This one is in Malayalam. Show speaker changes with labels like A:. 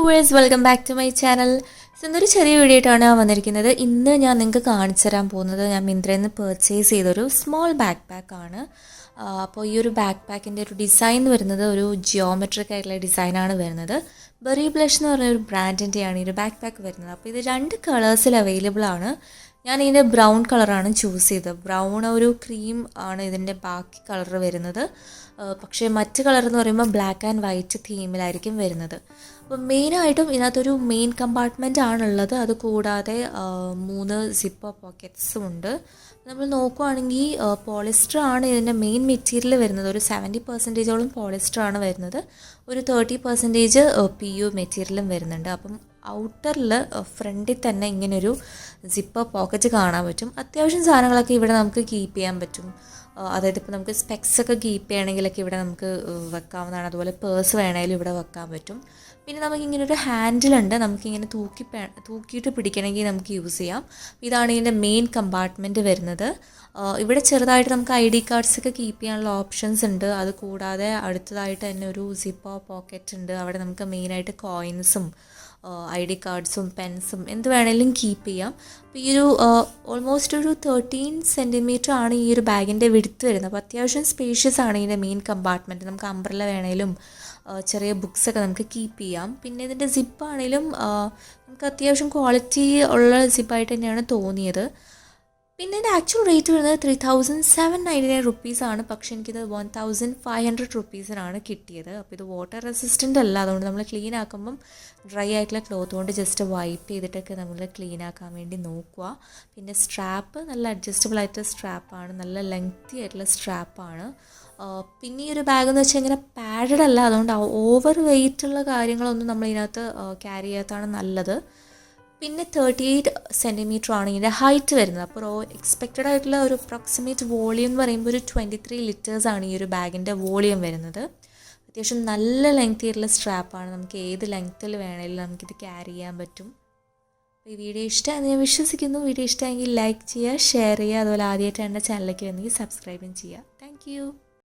A: Viewers, welcome back to my channel. ഇന്നൊരു ചെറിയ വീഡിയോ ആയിട്ടാണ് വന്നിരിക്കുന്നത്. ഇന്ന് ഞാൻ നിങ്ങൾക്ക് കാണിച്ചു തരാൻ പോകുന്നത് ഞാൻ മിന്ത്രയിൽ നിന്ന് പർച്ചേസ് ചെയ്തൊരു സ്മോൾ ബാക്ക് പാക്കാണ്. അപ്പോൾ ഈ ഒരു ബാക്ക് പാക്കിൻ്റെ ഒരു ഡിസൈൻ വരുന്നത് ഒരു ജിയോമെട്രിക് ആയിട്ടുള്ള ഡിസൈനാണ് വരുന്നത്. ബെറി ബ്ലഷ് എന്ന് പറഞ്ഞൊരു ബ്രാൻഡിൻ്റെയാണ് ഈ ഒരു ബാക്ക് പാക്ക് വരുന്നത്. അപ്പോൾ ഇത് 2 കളേഴ്സിൽ അവൈലബിൾ ആണ്. ഞാൻ ഇതിൻ്റെ ബ്രൗൺ കളറാണ് ചൂസ് ചെയ്തത്. ബ്രൗൺ ഒരു ക്രീം ആണ് ഇതിൻ്റെ ബാക്കി കളർ വരുന്നത്. പക്ഷേ മറ്റ് കളർ എന്ന് പറയുമ്പോൾ ബ്ലാക്ക് ആൻഡ് വൈറ്റ് തീമിലായിരിക്കും വരുന്നത്. അപ്പോൾ മെയിനായിട്ടും ഇതിനകത്തൊരു മെയിൻ കമ്പാർട്ട്മെൻ്റ് ആണുള്ളത്. അത് കൂടാതെ 3 സിപ്പർ പോക്കറ്റ്സും ഉണ്ട്. നമ്മൾ നോക്കുവാണെങ്കിൽ പോളിസ്റ്റർ ആണ് ഇതിൻ്റെ മെയിൻ മെറ്റീരിയൽ വരുന്നത്. ഒരു 70% പോളിസ്റ്റർ ആണ് വരുന്നത്. ഒരു 30% PU മെറ്റീരിയലും വരുന്നുണ്ട്. അപ്പം ഔട്ടറിൽ ഫ്രണ്ടിൽ തന്നെ ഇങ്ങനൊരു സിപ്പർ പോക്കറ്റ് കാണാൻ പറ്റും. അത്യാവശ്യം സാധനങ്ങളൊക്കെ ഇവിടെ നമുക്ക് കീപ്പ് ചെയ്യാൻ പറ്റും. അതായത് ഇപ്പോൾ നമുക്ക് സ്പെക്സ് ഒക്കെ കീപ്പ് ചെയ്യണമെങ്കിലൊക്കെ ഇവിടെ നമുക്ക് വെക്കാവുന്നതാണ്. അതുപോലെ പേഴ്സ് വേണമെങ്കിലും ഇവിടെ വെക്കാൻ പറ്റും. പിന്നെ നമുക്കിങ്ങനെ ഒരു ഹാൻഡിലുണ്ട്. നമുക്കിങ്ങനെ തൂക്കിയിട്ട് പിടിക്കണമെങ്കിൽ നമുക്ക് യൂസ് ചെയ്യാം. ഇതാണ് ഇതിൻ്റെ മെയിൻ കമ്പാർട്ട്മെൻറ്റ് വരുന്നത്. ഇവിടെ ചെറുതായിട്ട് നമുക്ക് ID കാർഡ്സൊക്കെ കീപ്പ് ചെയ്യാനുള്ള ഓപ്ഷൻസ് ഉണ്ട്. അത് കൂടാതെ അടുത്തതായിട്ട് തന്നെ ഒരു സിപ്പർ പോക്കറ്റ് ഉണ്ട്. അവിടെ നമുക്ക് മെയിനായിട്ട് കോയിൻസും ID കാർഡ്സും പെൻസും എന്ത് വേണമെങ്കിലും കീപ്പ് ചെയ്യാം. അപ്പോൾ ഈ ഒരു ഓൾമോസ്റ്റ് ഒരു 13 സെൻറ്റിമീറ്റർ ആണ് ഈ ഒരു ബാഗിൻ്റെ വിഡ്ത്ത് വരുന്നത്. അപ്പോൾ അത്യാവശ്യം സ്പേഷ്യസ് ആണ് ഇതിൻ്റെ മെയിൻ കമ്പാർട്ട്മെൻറ്റ്. നമുക്ക് അംബ്രല്ല വേണമെങ്കിലും ചെറിയ ബുക്സൊക്കെ നമുക്ക് കീപ്പ് ചെയ്യാം. പിന്നെ ഇതിൻ്റെ സിപ്പാണെങ്കിലും നമുക്ക് അത്യാവശ്യം ക്വാളിറ്റി ഉള്ള സിപ്പായിട്ട് തന്നെയാണ് തോന്നിയത്. പിന്നെ ഇതിൻ്റെ ആക്ച്വൽ റേറ്റ് വരുന്നത് 3799 റുപ്പീസാണ്. പക്ഷേ എനിക്കിത് 1500 റുപ്പീസിനാണ് കിട്ടിയത്. അപ്പോൾ ഇത് വാട്ടർ റെസിസ്റ്റൻ്റ് അല്ല. അതുകൊണ്ട് നമ്മൾ ക്ലീൻ ആക്കുമ്പം ഡ്രൈ ആയിട്ടുള്ള ക്ലോത്ത് കൊണ്ട് ജസ്റ്റ് വൈപ്പ് ചെയ്തിട്ടൊക്കെ നമ്മൾ ക്ലീൻ ആക്കാൻ വേണ്ടി നോക്കുക. പിന്നെ സ്ട്രാപ്പ് നല്ല അഡ്ജസ്റ്റബിൾ ആയിട്ടുള്ള സ്ട്രാപ്പാണ്. നല്ല ലെങ്തി ആയിട്ടുള്ള സ്ട്രാപ്പാണ്. പിന്നെ ഈ ഒരു ബാഗ് എന്ന് വെച്ചാൽ ഇങ്ങനെ പാഡഡ് അല്ല. അതുകൊണ്ട് ഓവർ വെയ്റ്റുള്ള കാര്യങ്ങളൊന്നും നമ്മൾ ഇതിനകത്ത് ക്യാരി ചെയ്യാത്തതാണ് നല്ലത്. പിന്നെ 38 സെൻറ്റിമീറ്റർ ആണ് ഇതിൻ്റെ ഹൈറ്റ് വരുന്നത്. അപ്പോൾ എക്സ്പെക്റ്റഡ് ആയിട്ടുള്ള ഒരു അപ്രോക്സിമേറ്റ് വോളിയം എന്ന് പറയുമ്പോൾ ഒരു 23 ലിറ്റേഴ്സാണ് ഈ ഒരു ബാഗിൻ്റെ വോളിയം വരുന്നത്. അത്യാവശ്യം നല്ല ലെങ്ത് ആയിട്ടുള്ള സ്ട്രാപ്പാണ്. നമുക്ക് ഏത് ലെങ്ത്തിൽ വേണമെങ്കിലും നമുക്കിത് ക്യാരി ചെയ്യാൻ പറ്റും. അപ്പോൾ ഈ വീഡിയോ ഇഷ്ടമാണെന്ന് ഞാൻ വിശ്വസിക്കുന്നു. വീഡിയോ ഇഷ്ടമെങ്കിൽ ലൈക്ക് ചെയ്യുക, ഷെയർ ചെയ്യുക. അതുപോലെ ആദ്യമായിട്ട് എൻ്റെ ചാനലിലേക്ക് വന്നെങ്കിൽ സബ്സ്ക്രൈബും ചെയ്യുക. താങ്ക്